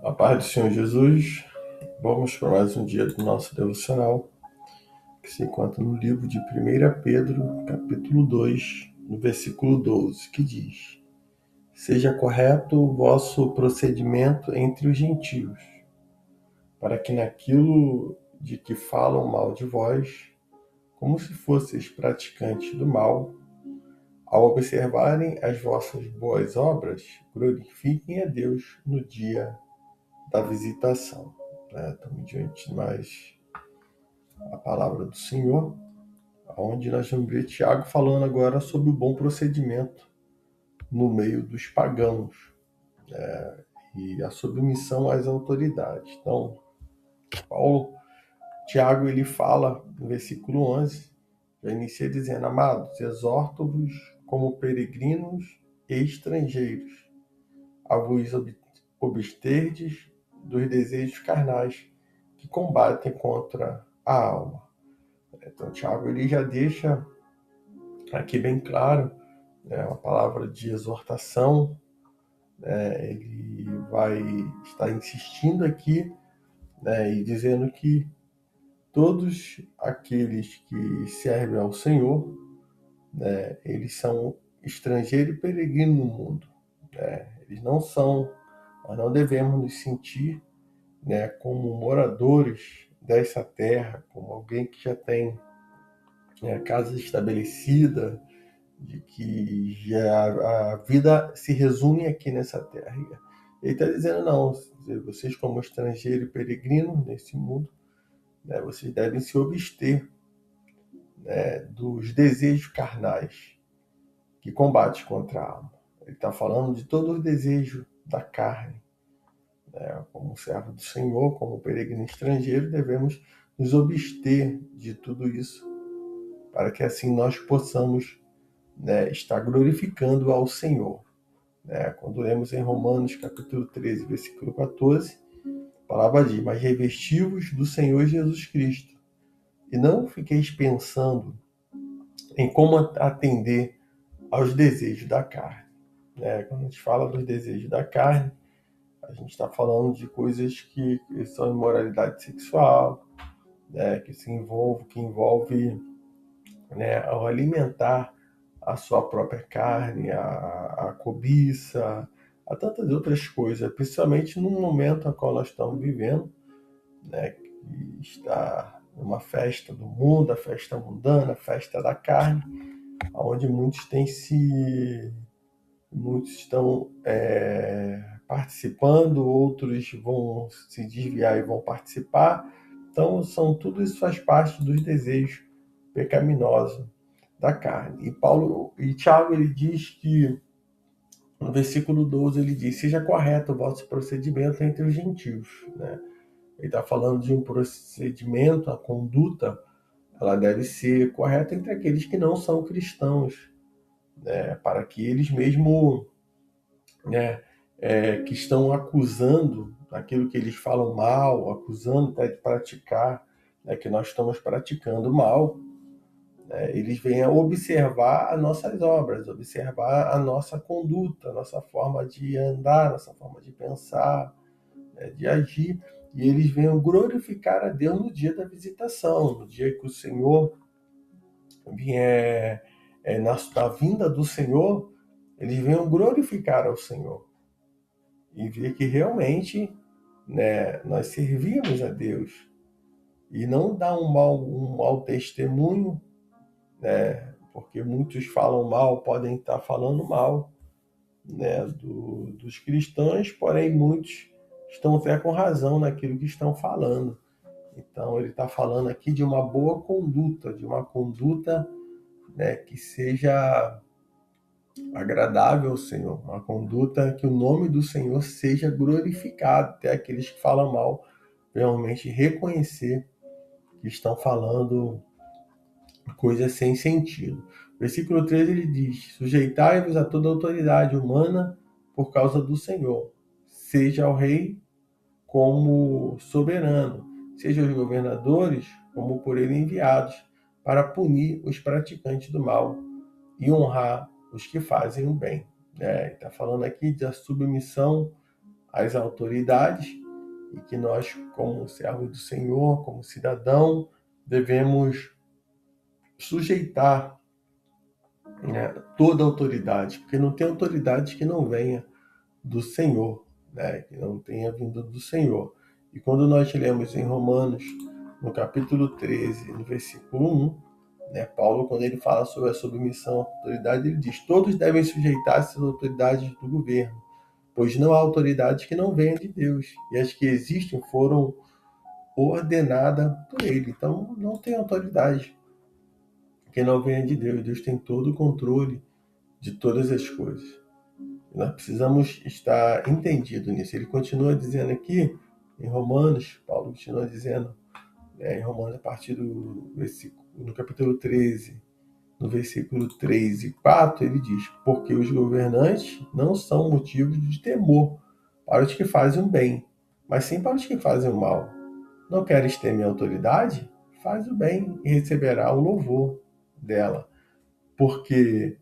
A paz do Senhor Jesus, vamos para mais um dia do nosso devocional, que se encontra no livro de 1 Pedro, capítulo 2, no versículo 12, que diz: Seja correto o vosso procedimento entre os gentios, para que naquilo de que falam mal de vós, como se fosseis praticantes do mal, ao observarem as vossas boas obras, glorifiquem a Deus no dia da visitação. Estamos diante de mais a palavra do Senhor, onde nós vamos ver Tiago falando agora sobre o bom procedimento no meio dos pagãos, e a submissão às autoridades. Então, Tiago ele fala no versículo 11, já inicia dizendo: Amados, exorto-vos como peregrinos e estrangeiros, a vos absterdes dos desejos carnais que combatem contra a alma. Então, Tiago ele já deixa aqui bem claro, uma palavra de exortação, ele vai estar insistindo aqui, e dizendo que todos aqueles que servem ao Senhor, eles são estrangeiro e peregrino no mundo. Eles não são, nós não devemos nos sentir, como moradores dessa terra, como alguém que já tem casa estabelecida, de que já a vida se resume aqui nessa terra. Ele está dizendo, não, vocês como estrangeiro e peregrino nesse mundo, vocês devem se abster, dos desejos carnais que combatem contra a alma. Ele está falando de todo o desejo da carne. Como servo do Senhor, como peregrino estrangeiro, devemos nos abster de tudo isso, para que assim nós possamos, estar glorificando ao Senhor. Quando lemos em Romanos capítulo 13, versículo 14, a palavra diz: Mas revesti-vos do Senhor Jesus Cristo, e não fiqueis pensando em como atender aos desejos da carne. Quando a gente fala dos desejos da carne, a gente está falando de coisas que são imoralidade sexual, que envolve, ao alimentar a sua própria carne, a cobiça, a tantas outras coisas, principalmente no momento no qual nós estamos vivendo, que está numa festa do mundo, a festa mundana, a festa da carne, onde muitos estão participando, outros vão se desviar e vão participar. Então, tudo isso faz parte dos desejos pecaminosos da carne. E Tiago ele diz que, no versículo 12, ele diz: seja correto o vosso procedimento entre os gentios. Ele está falando de um procedimento, a conduta, ela deve ser correta entre aqueles que não são cristãos, para que eles mesmo, que estão acusando aquilo que eles falam mal, acusando de praticar, que nós estamos praticando mal, eles venham observar as nossas obras, observar a nossa conduta, a nossa forma de andar, a nossa forma de pensar, de agir, e eles venham glorificar a Deus no dia da visitação, no dia que o Senhor vier, na vinda do Senhor, eles venham glorificar ao Senhor e ver que realmente, nós servimos a Deus, e não dar um mau testemunho, porque muitos falam mal, podem estar falando mal, dos cristãos, porém muitos estão até com razão naquilo que estão falando. Então ele está falando aqui de uma boa conduta, de uma conduta, que seja agradável ao Senhor, uma conduta que o nome do Senhor seja glorificado, até aqueles que falam mal realmente reconhecer que estão falando coisas sem sentido. Versículo 13 ele diz: sujeitai-vos a toda autoridade humana por causa do Senhor, seja o rei como soberano, seja os governadores como por ele enviados, para punir os praticantes do mal e honrar os que fazem o bem. Está falando aqui da submissão as autoridades e que nós, como servos do Senhor, como cidadão, devemos sujeitar, né, toda autoridade, porque não tem autoridade que não venha do Senhor, né, que não tenha vindo do Senhor. E quando nós lemos em Romanos, no capítulo 13, no versículo 1, né, Paulo, quando ele fala sobre a submissão à autoridade, ele diz: todos devem sujeitar-se às autoridades do governo, pois não há autoridade que não venha de Deus, e as que existem foram ordenadas por ele. Então, não tem autoridade que não venha de Deus. Deus tem todo o controle de todas as coisas. Nós precisamos estar entendido nisso. Ele continua dizendo aqui, em Romanos, Paulo continua dizendo, em Romanos, a partir do versículo, no capítulo 13, no versículo 3 e 4, ele diz: porque os governantes não são motivo de temor para os que fazem o bem, mas sim para os que fazem o mal. Não queres temer a autoridade? Faz o bem e receberá o louvor dela, porque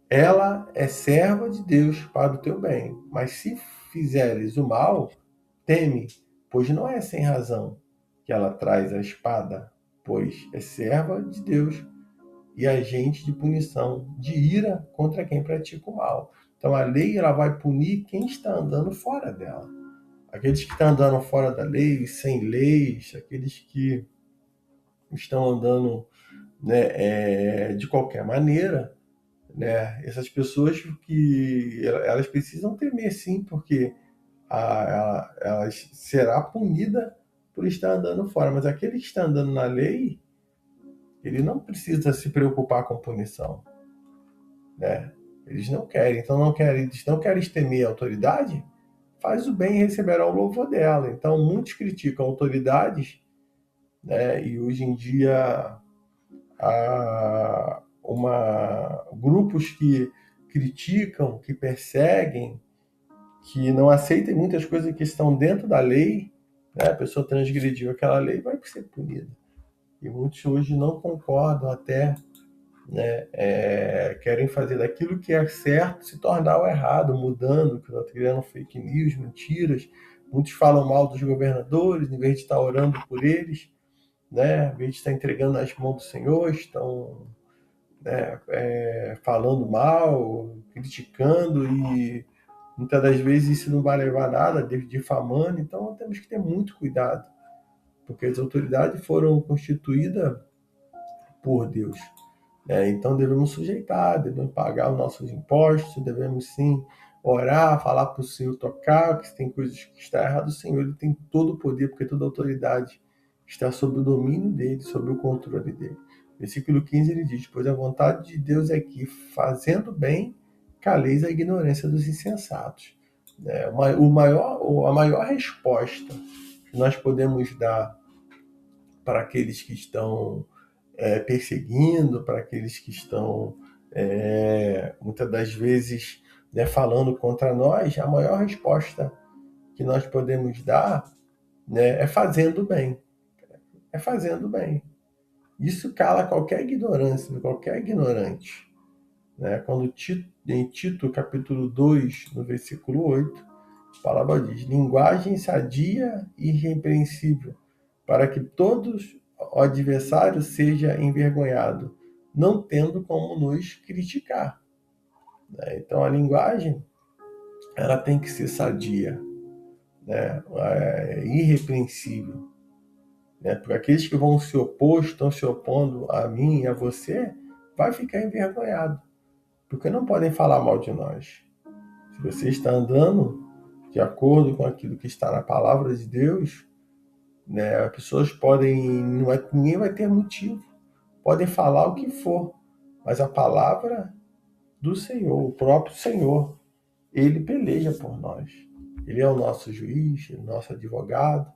ela é serva de Deus para o teu bem. Mas se fizeres o mal, teme, pois não é sem razão que ela traz a espada, pois é serva de Deus e agente de punição, de ira contra quem pratica o mal. Então a lei ela vai punir quem está andando fora dela. Aqueles que estão andando fora da lei, sem leis, aqueles que estão andando, né, de qualquer maneira, né, essas pessoas que elas precisam temer sim, porque elas será punida por estar andando fora. Mas aquele que está andando na lei, ele não precisa se preocupar com punição, né? Eles não querem, então eles não querem temer a autoridade, faz o bem e receberá o louvor dela. Então muitos criticam autoridades, né? E hoje em dia há grupos que criticam, que perseguem, que não aceitam muitas coisas que estão dentro da lei, né? A pessoa transgrediu aquela lei, vai ser punida. E muitos hoje não concordam até, né, querem fazer daquilo que é certo se tornar o errado, mudando, criando fake news, mentiras. Muitos falam mal dos governadores, em vez de estar orando por eles, né, em vez de estar entregando nas mãos do Senhor, estão, né, falando mal, criticando, e muitas das vezes isso não vai levar a nada, difamando. Então temos que ter muito cuidado, porque as autoridades foram constituídas por Deus. Então devemos sujeitar, devemos pagar os nossos impostos, devemos sim orar, falar para o Senhor tocar, que se tem coisas que está errado, o Senhor ele tem todo o poder, porque toda a autoridade está sob o domínio dele, sob o controle dele. Versículo 15 ele diz: pois a vontade de Deus é que, fazendo bem, caleis a ignorância dos insensatos. A maior resposta que nós podemos dar para aqueles que estão perseguindo, para aqueles que estão, muitas das vezes, né, falando contra nós, a maior resposta que nós podemos dar, né, é fazendo bem. É fazendo bem. Isso cala qualquer ignorância, qualquer ignorante. Né? Quando em Tito, capítulo 2, no versículo 8, a palavra diz: linguagem sadia e irrepreensível, para que todos o adversário seja envergonhado, não tendo como nos criticar. Né? Então a linguagem ela tem que ser sadia, né? Irrepreensível. Né? Porque aqueles que vão se opor, estão se opondo a mim e a você, vai ficar envergonhado, porque não podem falar mal de nós. Se você está andando de acordo com aquilo que está na palavra de Deus, né, as pessoas podem, ninguém vai ter motivo, podem falar o que for, mas a palavra do Senhor, o próprio Senhor, ele peleja por nós. Ele é o nosso juiz, o nosso advogado.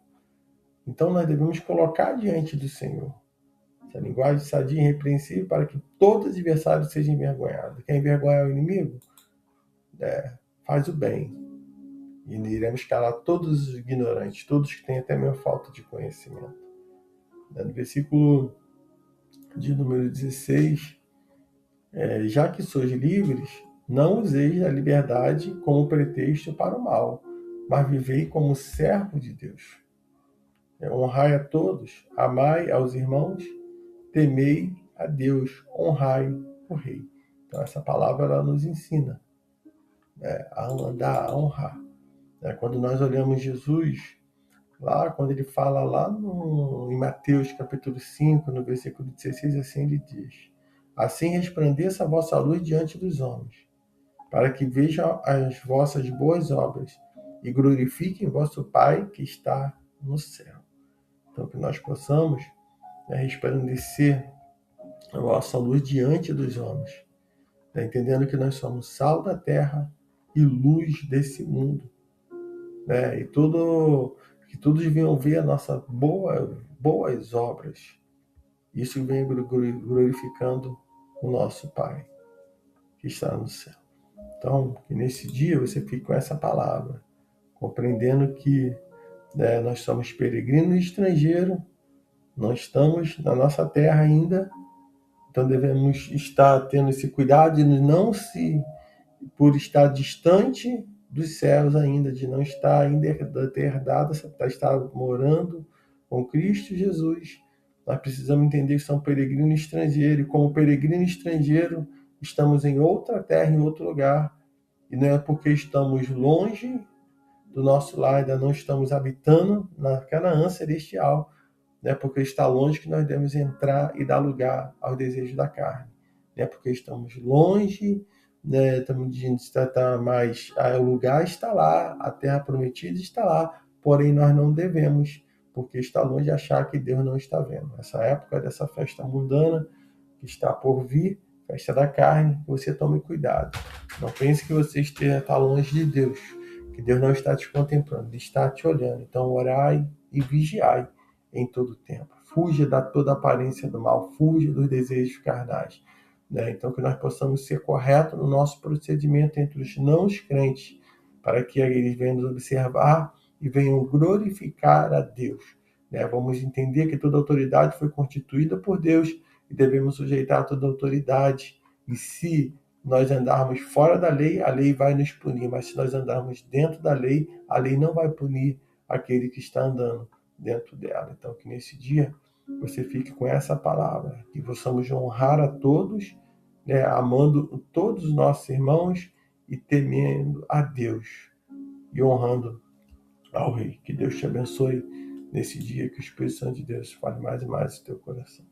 Então nós devemos colocar diante do Senhor essa linguagem sadia e irrepreensível, para que todo adversário seja envergonhado. Quer envergonhar o inimigo? Faz o bem. E iremos calar todos os ignorantes, todos que têm até mesmo falta de conhecimento. No versículo de número 16, já que sois livres, não useis a liberdade como pretexto para o mal, mas vivei como servo de Deus. Honrai a todos, amai aos irmãos, temei a Deus, honrai o rei. Então essa palavra ela nos ensina, a andar, a honrar. Quando nós olhamos Jesus, lá quando ele fala lá em Mateus capítulo 5, no versículo 16, assim ele diz: assim resplandeça a vossa luz diante dos homens, para que vejam as vossas boas obras e glorifiquem vosso Pai que está no céu. Então que nós possamos resplandecer a vossa luz diante dos homens, entendendo que nós somos sal da terra e luz desse mundo, e que todos venham ver a nossa boas obras. Isso vem glorificando o nosso Pai que está no céu. Então, que nesse dia você fique com essa palavra, compreendendo que nós somos peregrino e estrangeiro, não estamos na nossa terra ainda, então devemos estar tendo esse cuidado de não se, por estar distante dos céus ainda, de não estar ainda ter herdado, estar morando com Cristo Jesus. Nós precisamos entender que somos peregrino estrangeiro, e como peregrino estrangeiro, estamos em outra terra, em outro lugar, e não é porque estamos longe do nosso lar, ainda não estamos habitando na Canaã celestial, não é porque está longe que nós devemos entrar e dar lugar aos desejos da carne. Não é porque estamos longe, estamos dizendo que mas o lugar está lá, a terra prometida está lá, porém nós não devemos, porque está longe, achar que Deus não está vendo. Essa época dessa festa mundana que está por vir, festa da carne, você tome cuidado. Não pense que você está longe de Deus, que Deus não está te contemplando, Ele está te olhando. Então orai e vigiai em todo o tempo. Fuja da toda aparência do mal, fuja dos desejos carnais. Então que nós possamos ser corretos no nosso procedimento entre os não crentes, para que eles venham nos observar e venham glorificar a Deus. Vamos entender que toda autoridade foi constituída por Deus e devemos sujeitar toda autoridade. E se nós andarmos fora da lei, a lei vai nos punir, mas se nós andarmos dentro da lei, a lei não vai punir aquele que está andando dentro dela. Então que nesse dia você fique com essa palavra, que possamos honrar a todos, amando todos os nossos irmãos e temendo a Deus e honrando ao Rei. Que Deus te abençoe nesse dia, que o Espírito Santo de Deus fale mais e mais no teu coração.